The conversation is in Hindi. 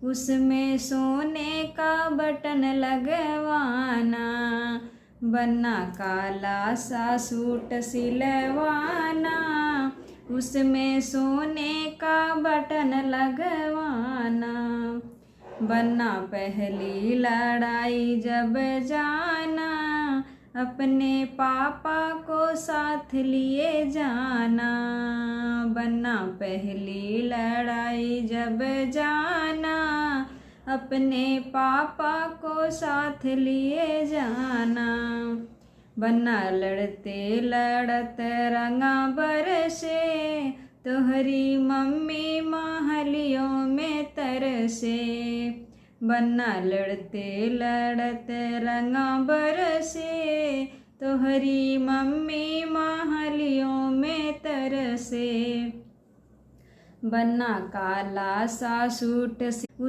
उसमें सोने का बटन लगवाना, बन्ना काला सा सूट सिलवाना, उसमें सोने का बटन लगवाना। बन्ना पहली लड़ाई जब जाना, अपने पापा को साथ लिए जाना। बन्ना पहली लड़ाई जब जाना, अपने पापा को साथ लिए जाना। बन्ना लड़ते लड़त रंगा बरसे, तोहरी मम्मी महलियों में तरसे। बन्ना लड़ते लड़त रंगा बरसे, तोहरी मम्मी महलियों में तरसे। बन्ना काला सा सूट